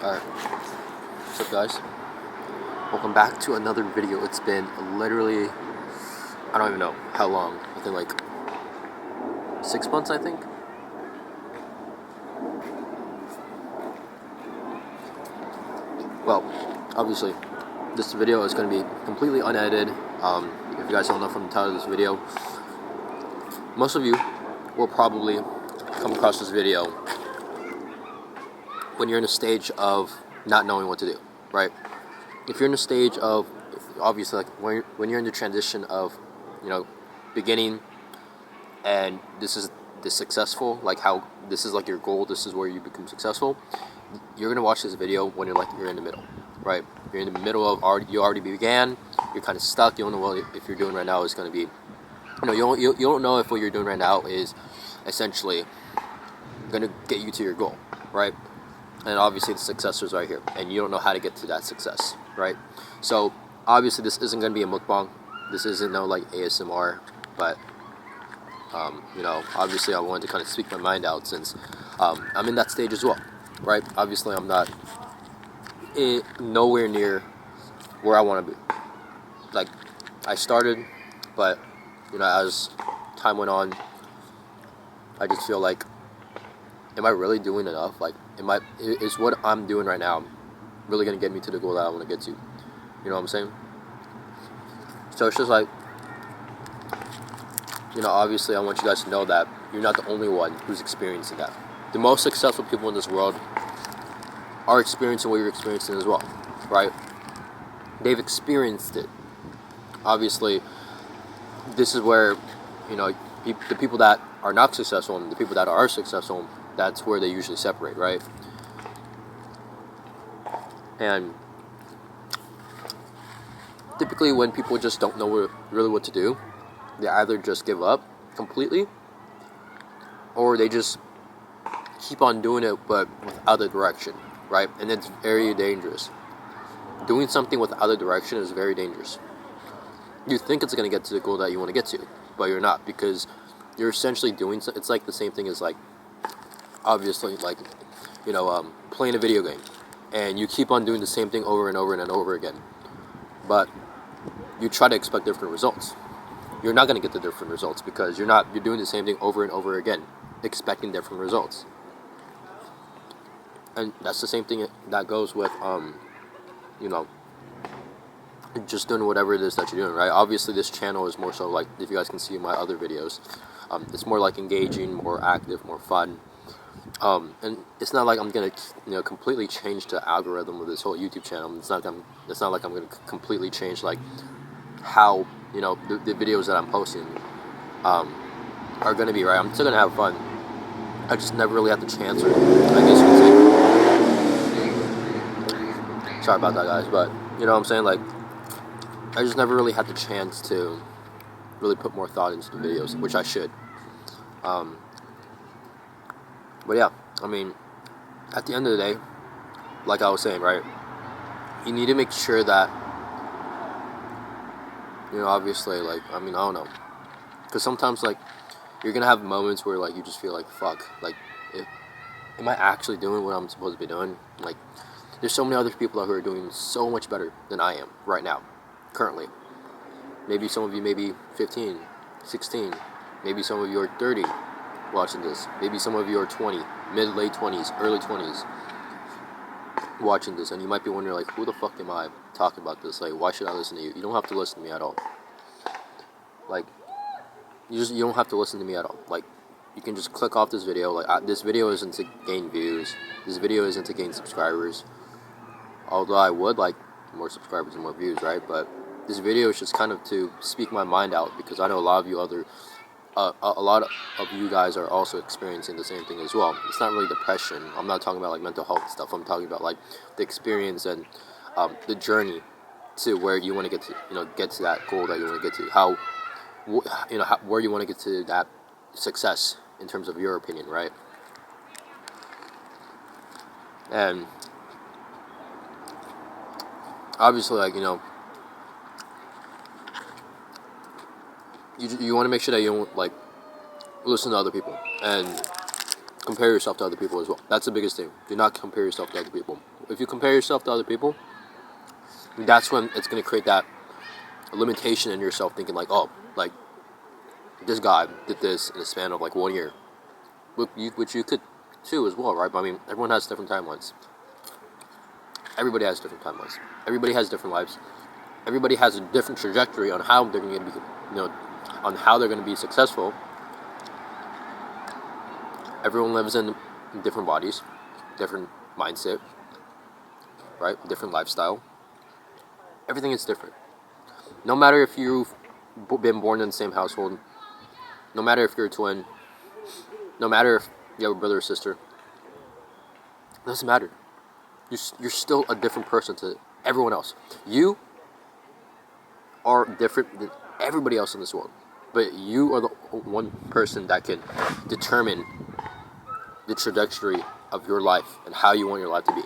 Alright, what's up guys? Welcome back to another video. It's been literally, I don't even know how long. I think like 6 months, I think. Well, obviously, this video is going to be completely unedited. If you guys don't know from the title of this video, most of you will probably come across this video when you're in a stage of not knowing what to do, right? If you're in a stage of, obviously, like when you're in the transition of, beginning, and this is the successful, like how this is like your goal, this is where you become successful. You're gonna watch this video when you're in the middle, right? You're in the middle of you already began. You're kind of stuck. You don't know what if you're doing right now is gonna be, you don't know if what you're doing right now is essentially gonna get you to your goal, right? And obviously the success is right here, and you don't know how to get to that success, right? So obviously this isn't going to be a mukbang. This isn't no like ASMR, but obviously I wanted to kind of speak my mind out since I'm in that stage as well, right? Obviously I'm not nowhere near where I want to be. Like I started, but as time went on, I just feel like, am I really doing enough? Like, is what I'm doing right now really gonna get me to the goal that I want to get to? You know what I'm saying? So it's just like, obviously I want you guys to know that you're not the only one who's experiencing that. The most successful people in this world are experiencing what you're experiencing as well, right? They've experienced it. Obviously, this is where, the people that are not successful and the people that are successful, that's where they usually separate, right? And typically when people just don't know really what to do, they either just give up completely, or they just keep on doing it but without a direction, right? And it's very dangerous. Doing something without a direction is very dangerous. You think it's going to get to the goal that you want to get to, but you're not, because you're essentially doing it's like the same thing as like, obviously, like, playing a video game, and you keep on doing the same thing over and over and over again, but you try to expect different results. You're not going to get the different results because you're doing the same thing over and over again, expecting different results. And that's the same thing that goes with, just doing whatever it is that you're doing, right? Obviously, this channel is more so like, if you guys can see my other videos, it's more like engaging, more active, more fun. And it's not like I'm gonna, completely change the algorithm of this whole YouTube channel. It's not like I'm gonna completely change like how the videos that I'm posting are gonna be, right? I'm still gonna have fun. I just never really had the chance, or I guess you could say. Sorry about that, guys, but you know what I'm saying? Like, I just never really had the chance to really put more thought into the videos, which I should. But yeah, I mean, at the end of the day, like I was saying, right, you need to make sure that, obviously, like, I don't know, because sometimes, like, you're gonna have moments where, like, you just feel like, fuck, like, am I actually doing what I'm supposed to be doing? Like, there's so many other people out who are doing so much better than I am right now, currently. Maybe some of you may be 15, 16, maybe some of you are 30 watching this. Maybe some of you are 20, late 20s, early 20s watching this, and you might be wondering, like, who the fuck am I talking about this? Like, why should I listen to you? You don't have to listen to me at all. Like, you don't have to listen to me at all. Like, you can just click off this video. Like, this video isn't to gain views. This video isn't to gain subscribers. Although I would like more subscribers and more views, right? But this video is just kind of to speak my mind out, because I know a lot of you guys are also experiencing the same thing as well. It's not really depression. I'm not talking about like mental health stuff. I'm talking about like the experience and the journey to where you want to get to, get to that goal that you want to get to. Where you want to get to that success in terms of your opinion, right? And obviously, like, you want to make sure that you don't like listen to other people and compare yourself to other people as well. That's the biggest thing. Do not compare yourself to other people. If you compare yourself to other people, that's when it's going to create that limitation in yourself, thinking like, oh, like, this guy did this in a span of like 1 year. Which you could too as well, right? But I mean, everyone has different timelines. Everybody has different timelines. Everybody has different lives. Everybody has a different trajectory on how they're going to be, on how they're going to be successful. Everyone lives in different bodies, different mindset, right? Different lifestyle. Everything is different. No matter if you've been born in the same household, no matter if you're a twin, no matter if you have a brother or sister, it doesn't matter. You're still a different person to everyone else. You are different than everybody else in this world. But you are the one person that can determine the trajectory of your life and how you want your life to be.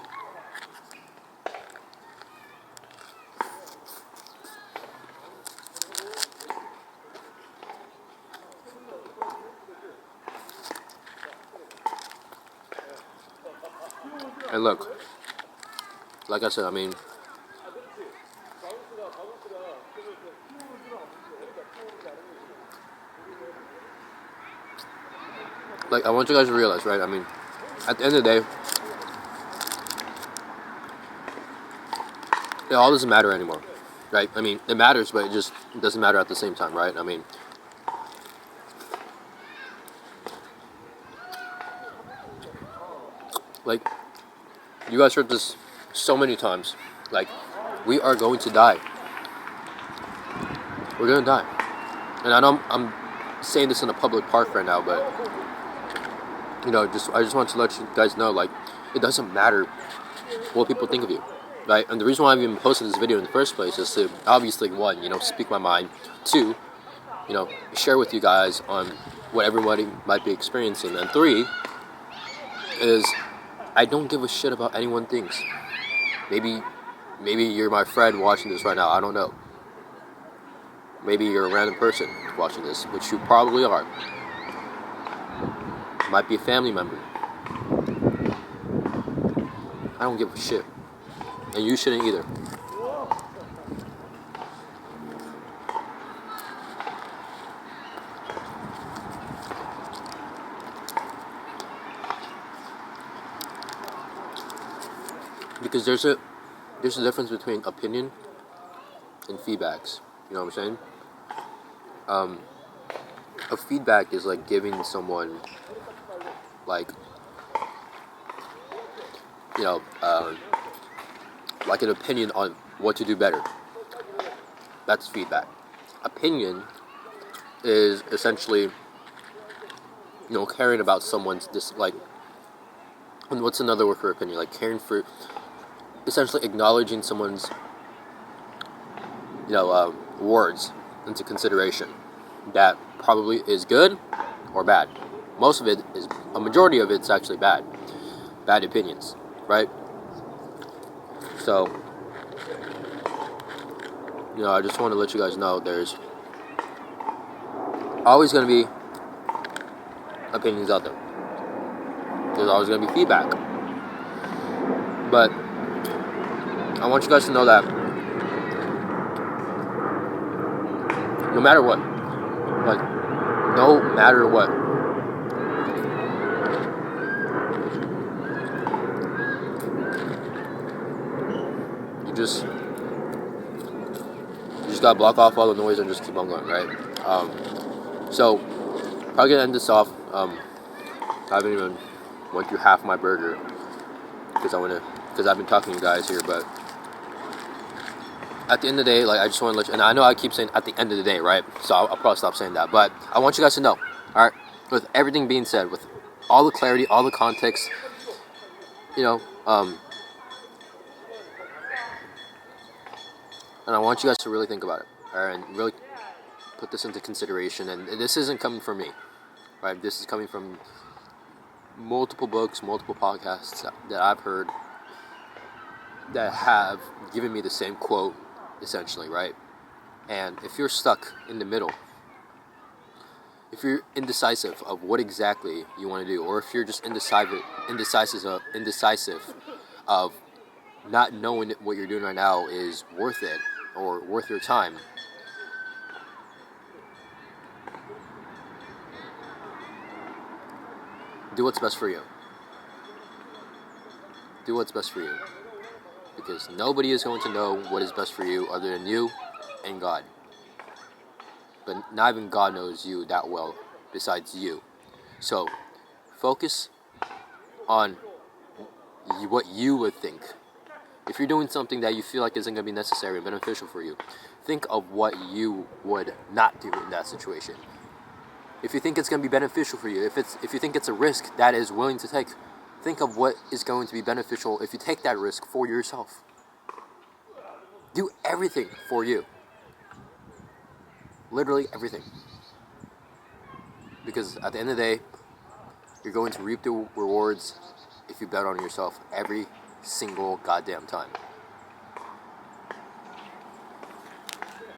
And look, like I said, I mean, like, I want you guys to realize, right? I mean, at the end of the day, it all doesn't matter anymore, right? I mean, it matters, but it doesn't matter at the same time, right? I mean, like, you guys heard this so many times. Like, we are going to die. We're gonna die. And I know I'm saying this in a public park right now, but I just want to let you guys know, like, it doesn't matter what people think of you, right? And the reason why I've even posted this video in the first place is to obviously, one, speak my mind. Two, share with you guys on what everybody might be experiencing. And three is, I don't give a shit about anyone thinks. Maybe you're my friend watching this right now. I don't know. Maybe you're a random person watching this, which you probably are. Might be a family member. I don't give a shit. And you shouldn't either. Because there's a difference between opinion and feedbacks. You know what I'm saying? A feedback is like giving someone, like, like an opinion on what to do better. That's feedback. Opinion is essentially, caring about someone's and what's another word for opinion? Like caring for, essentially acknowledging someone's, words into consideration. That probably is good or bad. A majority of it's actually bad. Bad opinions, right? So, I just want to let you guys know there's always going to be opinions out there. There's always going to be feedback. But I want you guys to know that no matter what, you just gotta block off all the noise and just keep on going, right? So probably gonna end this off. I haven't even went through half my burger because I've been talking to you guys here, but at the end of the day, I just want to let you, and I know I keep saying at the end of the day, right? So I'll probably stop saying that, but I want you guys to know, alright, with everything being said, with all the clarity, all the context, and I want you guys to really think about it, alright, and really put this into consideration, and this isn't coming from me, right? This is coming from multiple books, multiple podcasts that I've heard that have given me the same quote, essentially, right? And if you're stuck in the middle, if you're indecisive of what exactly you want to do, or if you're just indecisive of not knowing what you're doing right now is worth it or worth your time, do what's best for you. Do what's best for you. Because nobody is going to know what is best for you other than you and God. But not even God knows you that well besides you. So focus on what you would think. If you're doing something that you feel like isn't going to be necessary and beneficial for you, think of what you would not do in that situation. If you think it's going to be beneficial for you, if you think it's a risk that is willing to take, think of what is going to be beneficial if you take that risk for yourself. Do everything for you. Literally everything. Because at the end of the day, you're going to reap the rewards if you bet on yourself every single goddamn time.